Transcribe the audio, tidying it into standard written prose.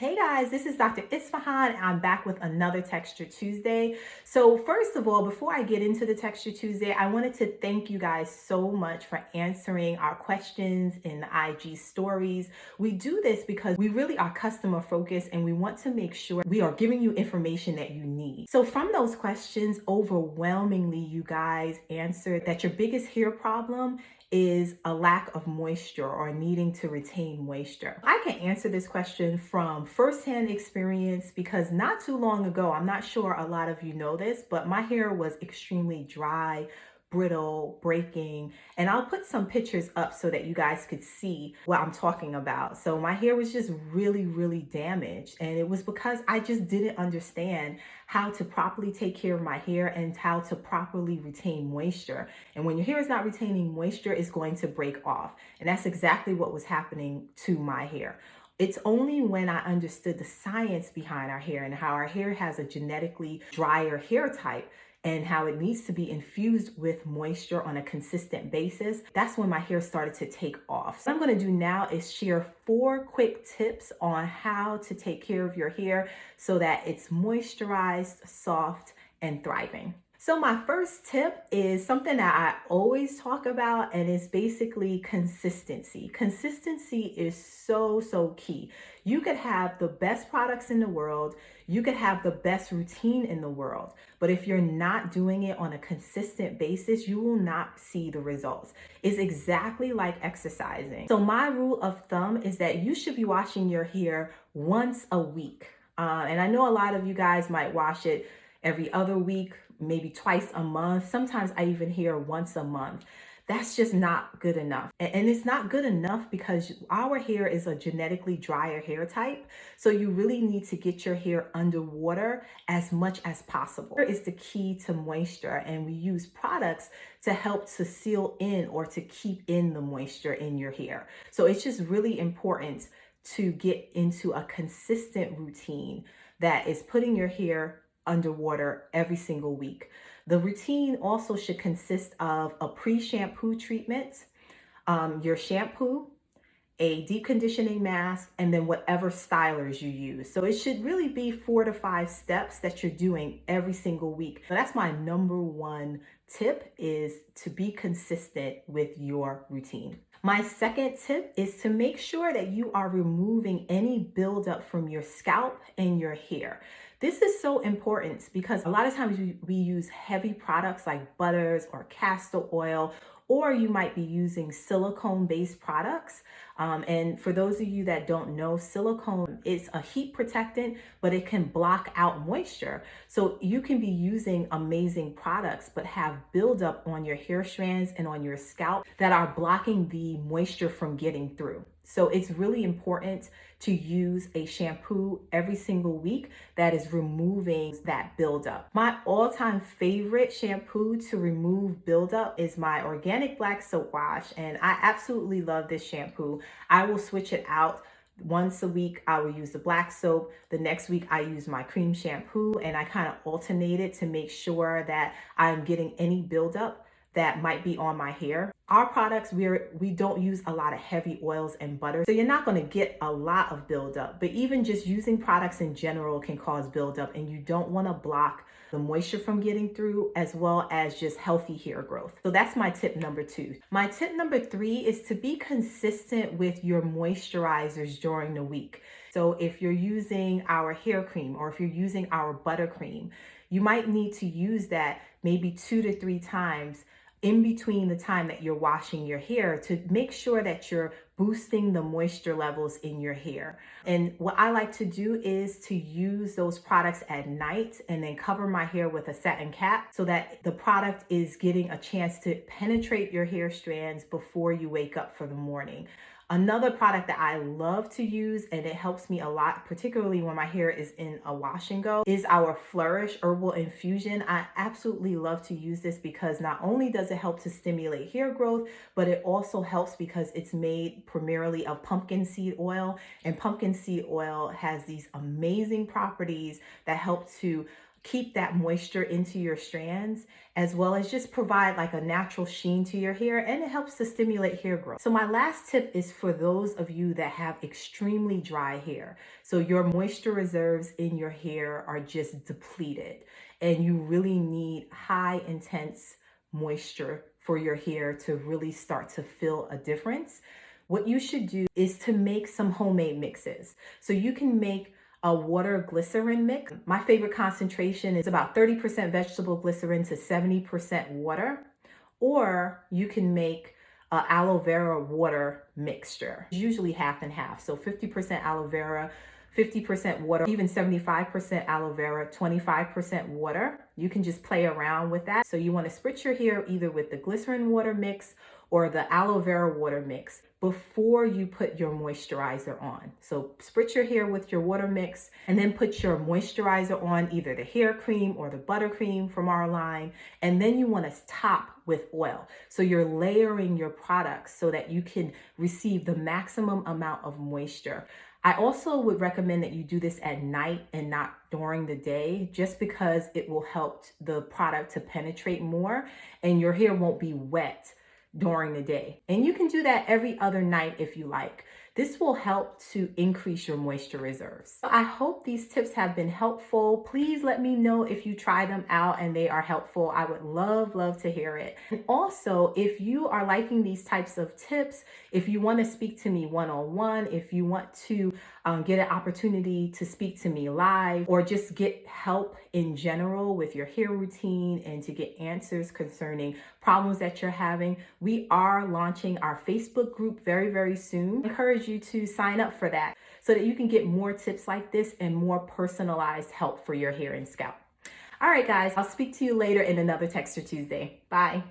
Hey guys, this is Dr. Isfahan. I'm back with another Texture Tuesday. So first of all, before I get into the Texture Tuesday, I wanted to thank you guys so much for answering our questions in the IG stories. We do this because we really are customer focused and we want to make sure we are giving you information that you need. So from those questions, overwhelmingly you guys answered that your biggest hair problem is a lack of moisture or needing to retain moisture. I can answer this question from firsthand experience because not too long ago, I'm not sure a lot of you know this, but my hair was extremely dry, brittle, breaking, and I'll put some pictures up so that you guys could see what I'm talking about. So my hair was just really damaged, and it was because I just didn't understand how to properly take care of my hair and how to properly retain moisture. And when your hair is not retaining moisture, it's going to break off. And that's exactly what was happening to my hair. It's only when I understood the science behind our hair and how our hair has a genetically drier hair type and how it needs to be infused with moisture on a consistent basis, that's when my hair started to take off. So what I'm gonna do now is share 4 quick tips on how to take care of your hair so that it's moisturized, soft, and thriving. So my first tip is something that I always talk about, and it's basically consistency. Consistency is so key. You could have the best products in the world, you could have the best routine in the world, but if you're not doing it on a consistent basis, you will not see the results. It's exactly like exercising. So my rule of thumb is that you should be washing your hair once a week. And I know a lot of you guys might wash it every other week, maybe twice a month. Sometimes I even hear once a month. That's just not good enough. And it's not good enough because our hair is a genetically drier hair type. So you really need to get your hair under water as much as possible. Water is the key to moisture, and we use products to help to seal in or to keep in the moisture in your hair. So it's just really important to get into a consistent routine that is putting your hair underwater every single week. The routine also should consist of a pre-shampoo treatment, your shampoo, a deep conditioning mask, and then whatever stylers you use. So it should really be 4 to 5 steps that you're doing every single week. So that's my number one tip, is to be consistent with your routine. My second tip is to make sure that you are removing any buildup from your scalp and your hair. This is so important because a lot of times we use heavy products like butters or castor oil, or you might be using silicone-based products. And for those of you that don't know, silicone is a heat protectant, but it can block out moisture. So you can be using amazing products, but have buildup on your hair strands and on your scalp that are blocking the moisture from getting through. So it's really important to use a shampoo every single week that is removing that buildup. My all-time favorite shampoo to remove buildup is my organic black soap wash, and I absolutely love this shampoo. I will switch it out. Once a week, I will use the black soap. The next week, I use my cream shampoo, and I kind of alternate it to make sure that I'm getting any buildup that might be on my hair. Our products, we don't use a lot of heavy oils and butter, so you're not going to get a lot of buildup, but even just using products in general can cause buildup, and you don't want to block the moisture from getting through, as well as just healthy hair growth. So that's my tip number 2. My tip number 3 is to be consistent with your moisturizers during the week. So if you're using our hair cream or if you're using our buttercream, you might need to use that maybe 2 to 3 times in between the time that you're washing your hair to make sure that you're boosting the moisture levels in your hair. And what I like to do is to use those products at night and then cover my hair with a satin cap so that the product is getting a chance to penetrate your hair strands before you wake up for the morning. Another product that I love to use, and it helps me a lot, particularly when my hair is in a wash and go, is our Flourish Herbal Infusion. I absolutely love to use this because not only does it help to stimulate hair growth, but it also helps because it's made primarily of pumpkin seed oil, and pumpkin seed oil has these amazing properties that help to keep that moisture into your strands, as well as just provide like a natural sheen to your hair, and it helps to stimulate hair growth. So my last tip is for those of you that have extremely dry hair. So your moisture reserves in your hair are just depleted, and you really need high intense moisture for your hair to really start to feel a difference. What you should do is to make some homemade mixes. So you can make a water glycerin mix. My favorite concentration is about 30% vegetable glycerin to 70% water. Or you can make aloe vera water mixture, usually half and half. So 50% aloe vera, 50% water, even 75% aloe vera, 25% water. You can just play around with that. So you want to spritz your hair either with the glycerin water mix or the aloe vera water mix before you put your moisturizer on. So spritz your hair with your water mix and then put your moisturizer on, either the hair cream or the buttercream from our line. And then you want to top with oil. So you're layering your products so that you can receive the maximum amount of moisture. I also would recommend that you do this at night and not during the day, just because it will help the product to penetrate more and your hair won't be wet during the day. And you can do that every other night if you like. This will help to increase your moisture reserves. I hope these tips have been helpful. Please let me know if you try them out and they are helpful. I would love to hear it. And also, if you are liking these types of tips, if you want to speak to me one-on-one, if you want to get an opportunity to speak to me live, or just get help in general with your hair routine and to get answers concerning problems that you're having, we are launching our Facebook group very soon. I encourage you to sign up for that so that you can get more tips like this and more personalized help for your hair and scalp. All right, guys, I'll speak to you later in another Texture Tuesday. Bye.